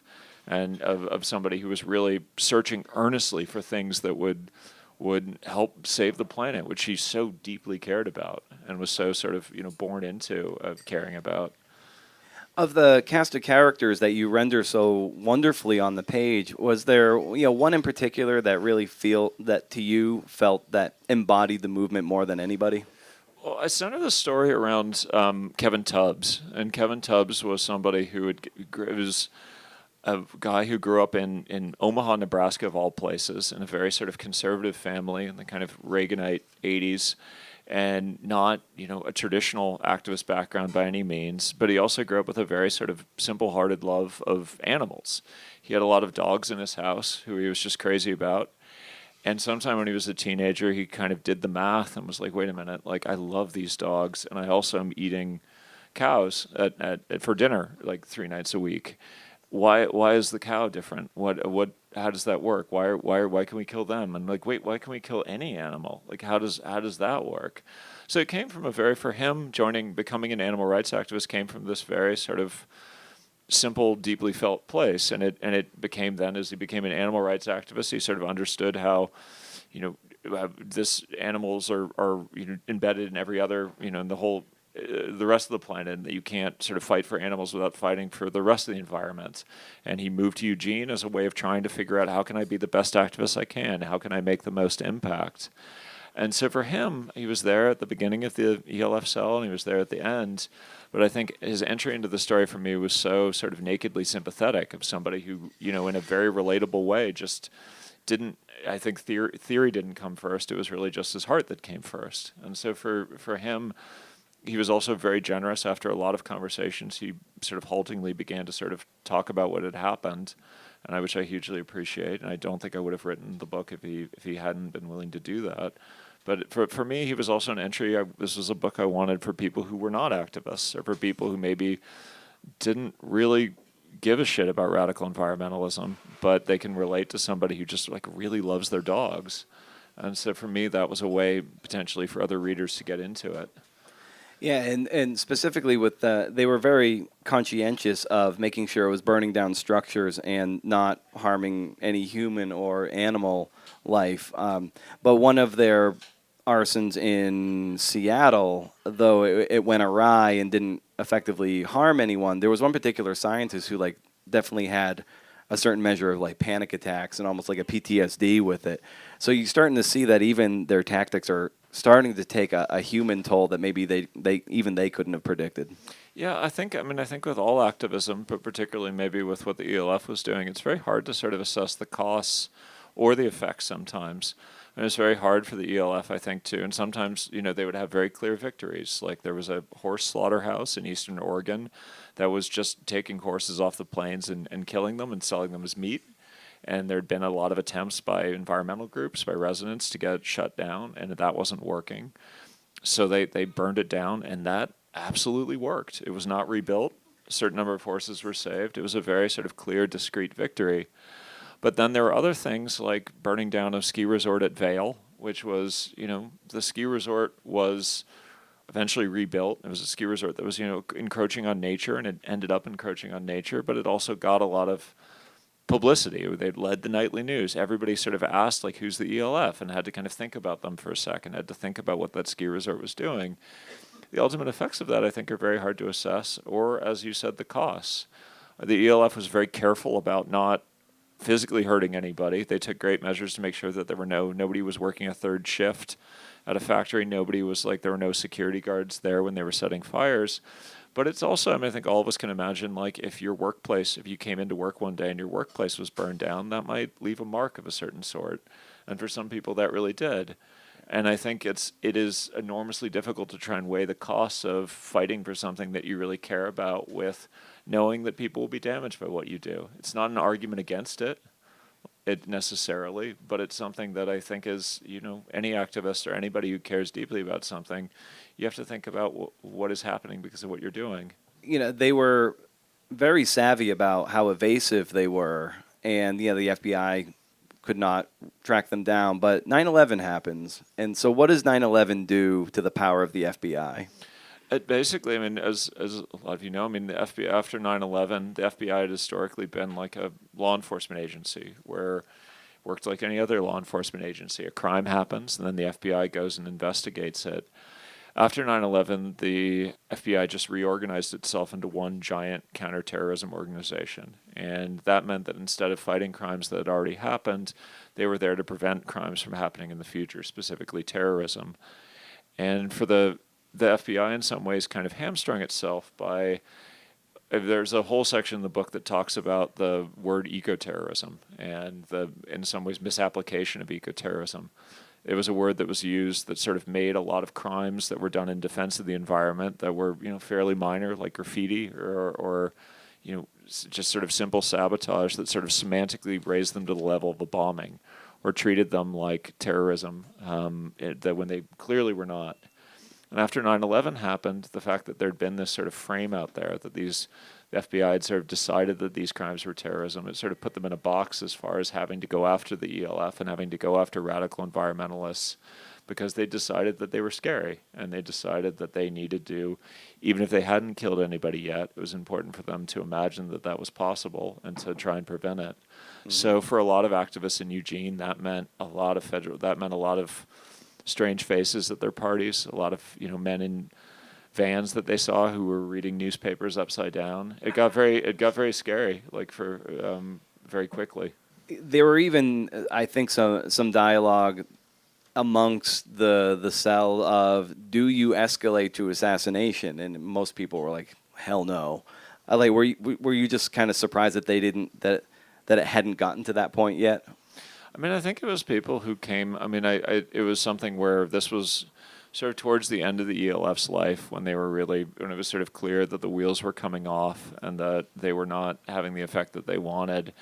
and of somebody who was really searching earnestly for things that would help save the planet, which she so deeply cared about and was so sort of born into caring about. Of the cast of characters that you render so wonderfully on the page, was there one in particular that really felt that embodied the movement more than anybody? Well, I centered the story around Kevin Tubbs, and Kevin Tubbs was somebody who was a guy who grew up in Omaha, Nebraska, of all places, in a very sort of conservative family in the kind of Reaganite 80s, and not, a traditional activist background by any means, but he also grew up with a very sort of simple-hearted love of animals. He had a lot of dogs in his house who he was just crazy about. And sometime when he was a teenager, he kind of did the math and was like, wait a minute, like, I love these dogs, and I also am eating cows for dinner, like 3 nights a week. Why is the cow different? How does that work? Why can we kill them? And like, wait, why can we kill any animal? Like, how does that work? So it came from for him becoming an animal rights activist came from this very sort of simple, deeply felt place. And it became then, as he became an animal rights activist, he sort of understood how, this animals are embedded in every other, in the whole, the rest of the planet, and that you can't sort of fight for animals without fighting for the rest of the environment. And he moved to Eugene as a way of trying to figure out, how can I be the best activist I can? How can I make the most impact? And so for him, he was there at the beginning of the ELF cell, and he was there at the end. But I think his entry into the story for me was so sort of nakedly sympathetic, of somebody who, in a very relatable way, just didn't, I think theory didn't come first. It was really just his heart that came first. And so for him, he was also very generous. After a lot of conversations, he sort of haltingly began to sort of talk about what had happened, and which I hugely appreciate. And I don't think I would have written the book if he hadn't been willing to do that. But for me, he was also an entry. This was a book I wanted for people who were not activists, or for people who maybe didn't really give a shit about radical environmentalism, but they can relate to somebody who just like really loves their dogs. And so for me, that was a way potentially for other readers to get into it. Yeah, and specifically with they were very conscientious of making sure it was burning down structures and not harming any human or animal life. But one of their arsons in Seattle, though it went awry and didn't effectively harm anyone, there was one particular scientist who like definitely had a certain measure of like panic attacks and almost like a PTSD with it. So you're starting to see that even their tactics are starting to take a human toll that maybe they couldn't have predicted. Yeah, I think with all activism, but particularly maybe with what the ELF was doing, it's very hard to sort of assess the costs or the effects sometimes. And it's very hard for the ELF, I think, too. And sometimes, they would have very clear victories. Like there was a horse slaughterhouse in eastern Oregon that was just taking horses off the plains and killing them and selling them as meat. And there'd been a lot of attempts by environmental groups, by residents to get it shut down, and that wasn't working. So they burned it down, and that absolutely worked. It was not rebuilt. A certain number of horses were saved. It was a very sort of clear, discrete victory. But then there were other things like burning down a ski resort at Vail, which was, the ski resort was eventually rebuilt. It was a ski resort that was, encroaching on nature, and it ended up encroaching on nature, but it also got a lot of publicity. They led the nightly news. Everybody sort of asked, like, who's the ELF, and had to kind of think about them for a second, had to think about what that ski resort was doing. The ultimate effects of that, I think, are very hard to assess, or, as you said, the costs. The ELF was very careful about not physically hurting anybody. They took great measures to make sure that nobody was working a third shift at a factory. Nobody was there were no security guards there when they were setting fires. But it's also, I think all of us can imagine, if you came into work one day and your workplace was burned down, that might leave a mark of a certain sort. And for some people, that really did. And I think it is enormously difficult to try and weigh the costs of fighting for something that you really care about with knowing that people will be damaged by what you do. It's not an argument against it necessarily, but it's something that I think is, any activist or anybody who cares deeply about something, you have to think about what is happening because of what you're doing. They were very savvy about how evasive they were, and the FBI could not track them down. But 9/11 happens, and so what does 9/11 do to the power of the FBI? It basically, as a lot of you know, the FBI after 9/11, the FBI had historically been like a law enforcement agency where it worked like any other law enforcement agency. A crime happens, and then the FBI goes and investigates it. After 9/11, the FBI just reorganized itself into one giant counterterrorism organization. And that meant that instead of fighting crimes that had already happened, they were there to prevent crimes from happening in the future, specifically terrorism. And for the FBI in some ways kind of hamstrung itself by, there's a whole section in the book that talks about the word eco-terrorism and the, in some ways, misapplication of eco-terrorism. It was a word that was used that sort of made a lot of crimes that were done in defense of the environment that were, fairly minor, like graffiti or just sort of simple sabotage, that sort of semantically raised them to the level of a bombing or treated them like terrorism that when they clearly were not. And after 9/11 happened, the fact that there'd been this sort of frame out there that the FBI had sort of decided that these crimes were terrorism, it sort of put them in a box as far as having to go after the ELF and having to go after radical environmentalists, because they decided that they were scary, and they decided that they needed to, even if they hadn't killed anybody yet, it was important for them to imagine that that was possible and to try and prevent it. Mm-hmm. So for a lot of activists in Eugene, that meant a lot of strange faces at their parties, a lot of men in vans that they saw who were reading newspapers upside down. It got very scary, very quickly. There were even, I think, some dialogue amongst the cell of, do you escalate to assassination? And most people were like, hell no. Were you just kind of surprised that they didn't that it hadn't gotten to that point yet? I think it was people who came. It was something where this was sort of towards the end of the ELF's life, when it was sort of clear that the wheels were coming off and that they were not having the effect that they wanted.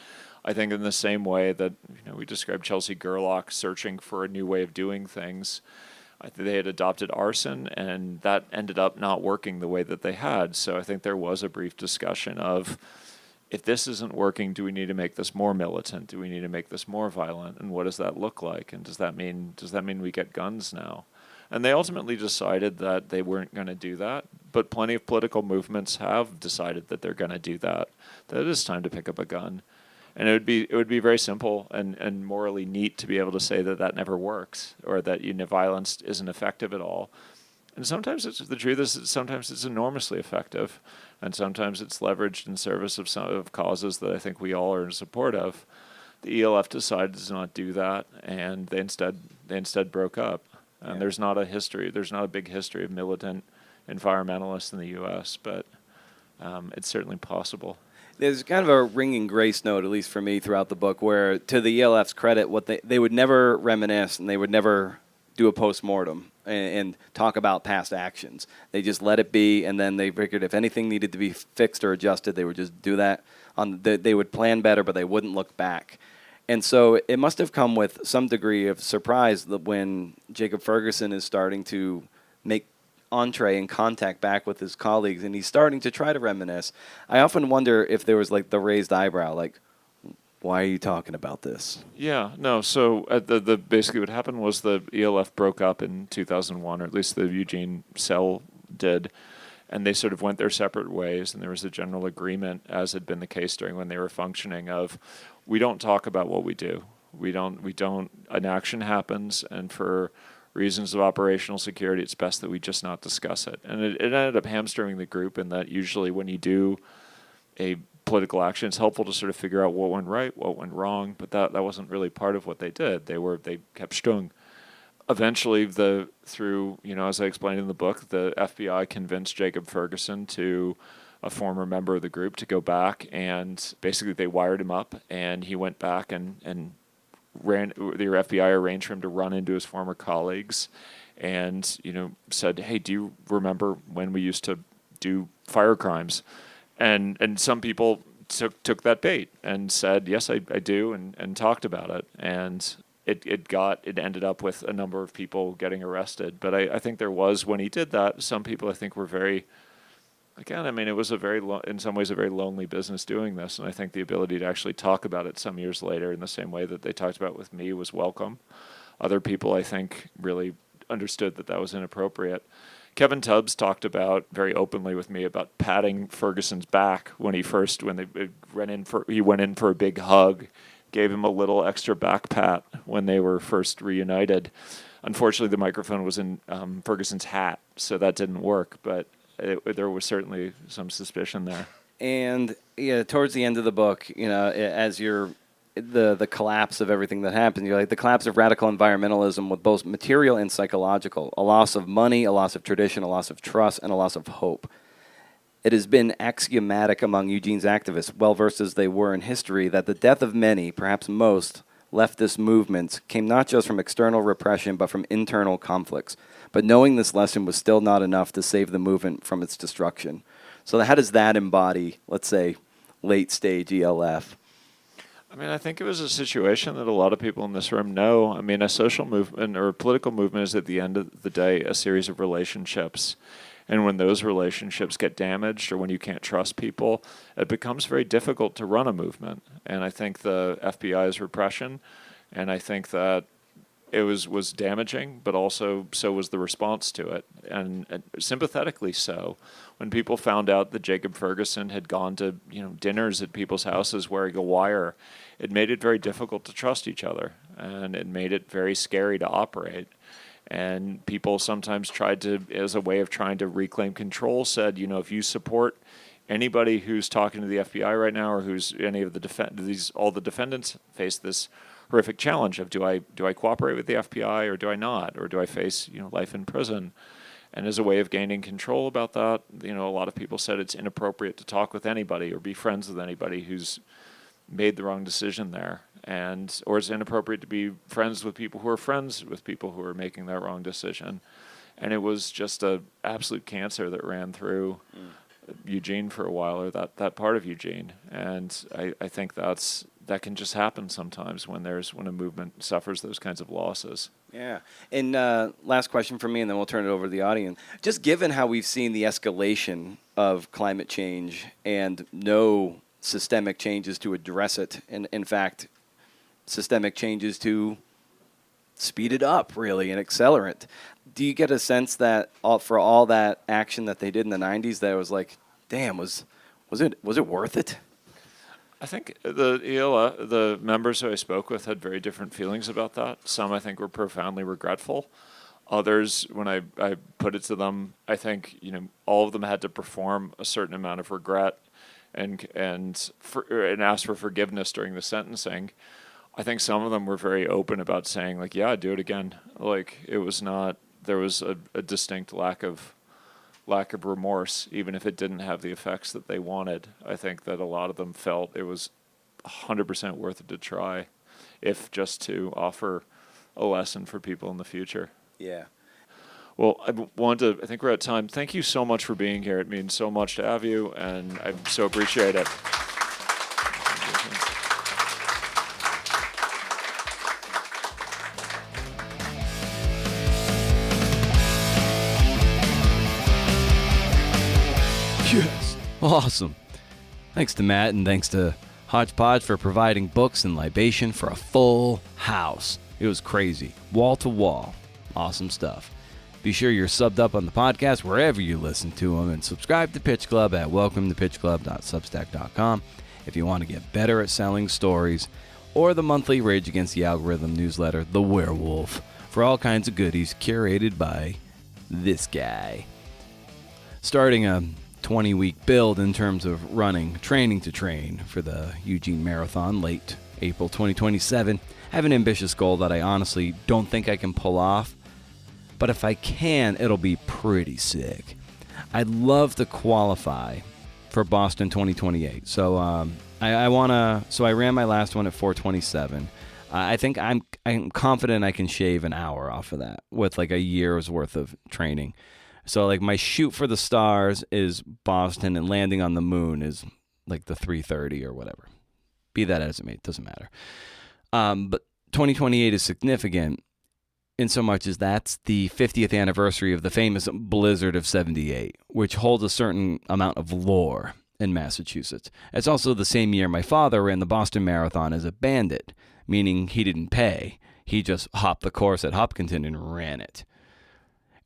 I think in the same way that we described Chelsea Gerlach searching for a new way of doing things, I think they had adopted arson, and that ended up not working the way that they had. So I think there was a brief discussion of, if this isn't working, do we need to make this more militant? Do we need to make this more violent? And what does that look like? And does that mean we get guns now? And they ultimately decided that they weren't going to do that. But plenty of political movements have decided that they're going to do that. That it is time to pick up a gun. And it would be very simple and morally neat to be able to say that never works, or that violence isn't effective at all. And sometimes the truth is that sometimes it's enormously effective, and sometimes it's leveraged in service of some of causes that I think we all are in support of. The ELF decided to not do that, and they instead broke up. And yeah. There's not a big history of militant environmentalists in the U.S., but it's certainly possible. There's kind of a ringing grace note, at least for me, throughout the book, where, to the ELF's credit, what they would never reminisce and they would never do a post-mortem and talk about past actions. They just let it be, and then they figured if anything needed to be fixed or adjusted, they would just do that. They would plan better, but they wouldn't look back. And so it must have come with some degree of surprise that when Jacob Ferguson is starting to make entree and contact back with his colleagues, and he's starting to try to reminisce, I often wonder if there was like the raised eyebrow, like, why are you talking about this? Yeah, no. So the basically what happened was the ELF broke up in 2001, or at least the Eugene cell did, and they sort of went their separate ways. And there was a general agreement, as had been the case during when they were functioning, of we don't talk about what we do. We don't. An action happens, and for reasons of operational security, it's best that we just not discuss it. And it ended up hamstringing the group in that usually when you do a political action, it's helpful to sort of figure out what went right, what went wrong, but that wasn't really part of what they did. They kept strung. Eventually, through as I explained in the book, the FBI convinced Jacob Ferguson, to a former member of the group, to go back, and basically they wired him up, and he went back and the FBI arranged for him to run into his former colleagues, and said, "Hey, do you remember when we used to do fire crimes?" And some people took that bait and said, yes, I do, and talked about it. And it ended up with a number of people getting arrested. But I think there was, when he did that, some people I think were very, again, I mean, it was in some ways a very lonely business doing this. And I think the ability to actually talk about it some years later in the same way that they talked about it with me was welcome. Other people, I think, really understood that was inappropriate. Kevin Tubbs talked about very openly with me about patting Ferguson's back when he went in for a big hug, gave him a little extra back pat when they were first reunited. Unfortunately, the microphone was in Ferguson's hat, so that didn't work, but there was certainly some suspicion there. And towards the end of the book, as you're the collapse of everything that happened. You're like the collapse of radical environmentalism with both material and psychological, a loss of money, a loss of tradition, a loss of trust, and a loss of hope. It has been axiomatic among Eugene's activists, well-versed as they were in history, that the death of many, perhaps most, leftist movements came not just from external repression, but from internal conflicts. But knowing this lesson was still not enough to save the movement from its destruction. So how does that embody, let's say, late-stage ELF? I mean, I think it was a situation that a lot of people in this room know. I mean, a social movement or a political movement is at the end of the day a series of relationships. And when those relationships get damaged or when you can't trust people, it becomes very difficult to run a movement. And I think the FBI's repression, and I think that it was damaging, but also so was the response to it, and sympathetically so. When people found out that Jacob Ferguson had gone to dinners at people's houses wearing a wire, it made it very difficult to trust each other, and it made it very scary to operate. And people sometimes tried to, as a way of trying to reclaim control, said, if you support anybody who's talking to the FBI right now, or who's any of the all the defendants face this horrific challenge of do I cooperate with the FBI or do I not, or do I face life in prison? And as a way of gaining control about that, a lot of people said it's inappropriate to talk with anybody or be friends with anybody who's made the wrong decision there, or it's inappropriate to be friends with people who are friends with people who are making that wrong decision. And it was just a absolute cancer that ran through Eugene for a while, or that part of Eugene. And I think that can just happen sometimes when a movement suffers those kinds of losses. Yeah. And last question for me, and then we'll turn it over to the audience. Just given how we've seen the escalation of climate change and no systemic changes to address it, and in fact, systemic changes to speed it up, really, and accelerate. Do you get a sense that for all that action that they did in the 90s, that it was like, damn, was it worth it? I think the members who I spoke with had very different feelings about that. Some, I think, were profoundly regretful. Others, when I put it to them, I think all of them had to perform a certain amount of regret and ask for forgiveness during the sentencing. I think some of them were very open about saying, like, yeah, I'd do it again. Like, it was not, there was a distinct lack of lack of remorse, even if it didn't have the effects that they wanted. I think that a lot of them felt it was 100% worth it to try, if just to offer a lesson for people in the future. Yeah. Well, I think we're at time. Thank you so much for being here. It means so much to have you, and I so appreciate it. Yes. Awesome. Thanks to Matt and thanks to Hodgepodge for providing books and libation for a full house. It was crazy. Wall to wall. Awesome stuff. Be sure you're subbed up on the podcast wherever you listen to them, and subscribe to Pitch Club at welcometoPitchClub.substack.com if you want to get better at selling stories, or the monthly Rage Against the Algorithm newsletter, The Werewolf, for all kinds of goodies curated by this guy. Starting a 20-week build in terms of training to train for the Eugene Marathon late April 2027. I have an ambitious goal that I honestly don't think I can pull off, but if I can, it'll be pretty sick. I'd love to qualify for Boston 2028. So I ran my last one at 4:27. I think I'm confident I can shave an hour off of that with like a year's worth of training. So like my shoot for the stars is Boston, and landing on the moon is like the 3:30 or whatever. Be that as it may, it doesn't matter. But 2028 is significant in so much as that's the 50th anniversary of the famous blizzard of 78, which holds a certain amount of lore in Massachusetts. It's also the same year my father ran the Boston Marathon as a bandit, meaning he didn't pay. He just hopped the course at Hopkinton and ran it.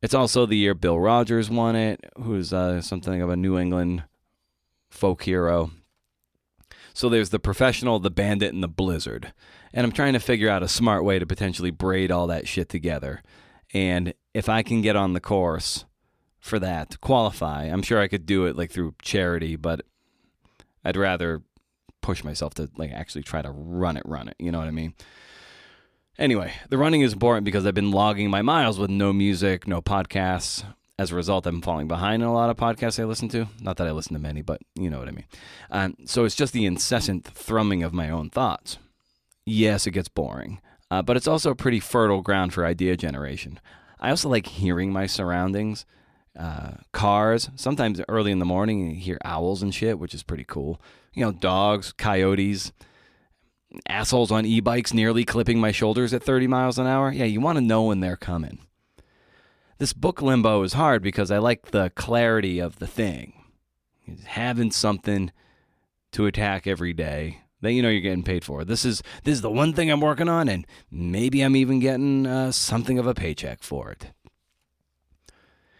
It's also the year Bill Rogers won it, who's something of a New England folk hero. So there's the professional, the bandit, and the blizzard. And I'm trying to figure out a smart way to potentially braid all that shit together. And if I can get on the course for that, to qualify, I'm sure I could do it like through charity, but I'd rather push myself to like actually try to run it, you know what I mean? Anyway, the running is important because I've been logging my miles with no music, no podcasts. As a result, I'm falling behind in a lot of podcasts I listen to. Not that I listen to many, but you know what I mean. So it's just the incessant thrumming of my own thoughts. Yes, it gets boring, but it's also a pretty fertile ground for idea generation. I also like hearing my surroundings. Cars, sometimes early in the morning, you hear owls and shit, which is pretty cool. You know, dogs, coyotes, assholes on e-bikes nearly clipping my shoulders at 30 miles an hour. Yeah, you want to know when they're coming. This book limbo is hard because I like the clarity of the thing. Having something to attack every day that you know you're getting paid for. This is the one thing I'm working on, and maybe I'm even getting something of a paycheck for it.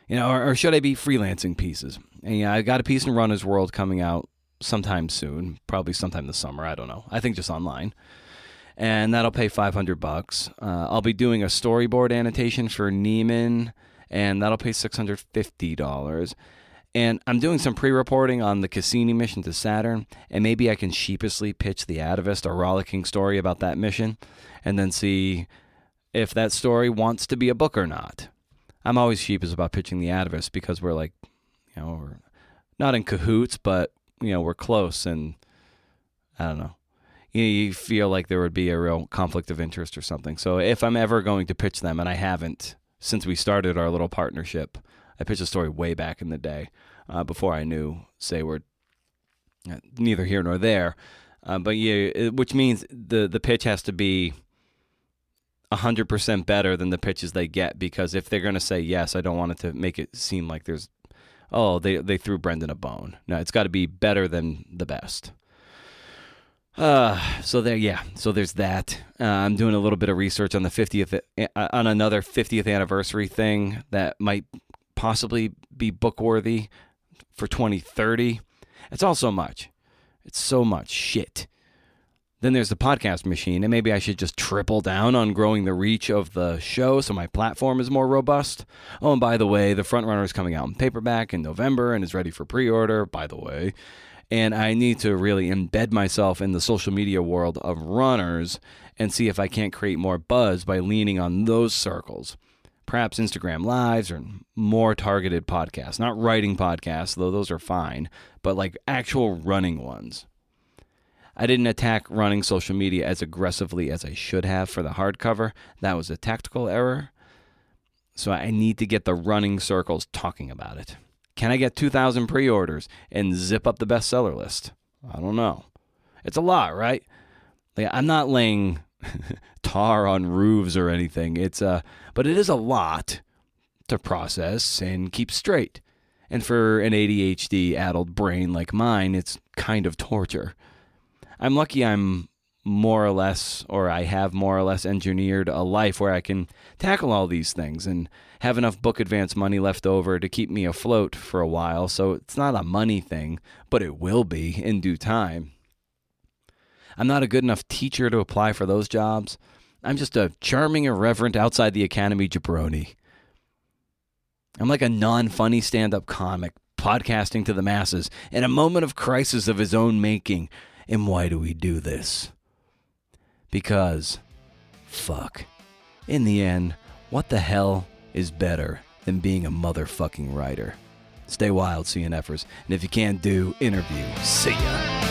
You know, or should I be freelancing pieces? And yeah, I got a piece in Runner's World coming out sometime soon, probably sometime this summer. I don't know. I think just online. And that'll pay $500. I'll be doing a storyboard annotation for Neiman, and that'll pay $650. And I'm doing some pre-reporting on the Cassini mission to Saturn, and maybe I can sheepishly pitch the Atavist a rollicking story about that mission, and then see if that story wants to be a book or not. I'm always sheepish about pitching the Atavist because we're like, you know, we're not in cahoots, but, you know, we're close, and I don't know. You feel like there would be a real conflict of interest or something. So if I'm ever going to pitch them, and I haven't since we started our little partnership, I pitched a story way back in the day before I knew, say, we're neither here nor there. But yeah, which means the pitch has to be 100% better than the pitches they get, because if they're going to say yes, I don't want it to make it seem like there's, oh, they threw Brendan a bone. No, it's got to be better than the best. So there's that. I'm doing a little bit of research on the 50th, on another 50th anniversary thing that might possibly be book worthy for 2030. It's all so much. It's so much shit. Then there's the podcast machine, and maybe I should just triple down on growing the reach of the show so my platform is more robust. Oh, and by the way, the Frontrunner is coming out in paperback in November and is ready for pre-order, by the way. And I need to really embed myself in the social media world of runners and see if I can't create more buzz by leaning on those circles. perhaps Instagram Lives or more targeted podcasts. Not writing podcasts, though those are fine, but like actual running ones. I didn't attack running social media as aggressively as I should have for the hardcover. That was a tactical error. So I need to get the running circles talking about it. Can I get 2,000 pre-orders and zip up the bestseller list? I don't know. It's a lot, right? Like, I'm not laying tar on roofs or anything. But it is a lot to process and keep straight. And for an ADHD-addled brain like mine, it's kind of torture. I'm lucky I have more or less engineered a life where I can tackle all these things and have enough book advance money left over to keep me afloat for a while. So it's not a money thing, but it will be in due time. I'm not a good enough teacher to apply for those jobs. I'm just a charming, irreverent, outside the academy jabroni. I'm like a non-funny stand-up comic podcasting to the masses in a moment of crisis of his own making. And why do we do this? Because, fuck. In the end, what the hell is better than being a motherfucking writer? Stay wild, CNFers. And if you can't do, interview. See ya.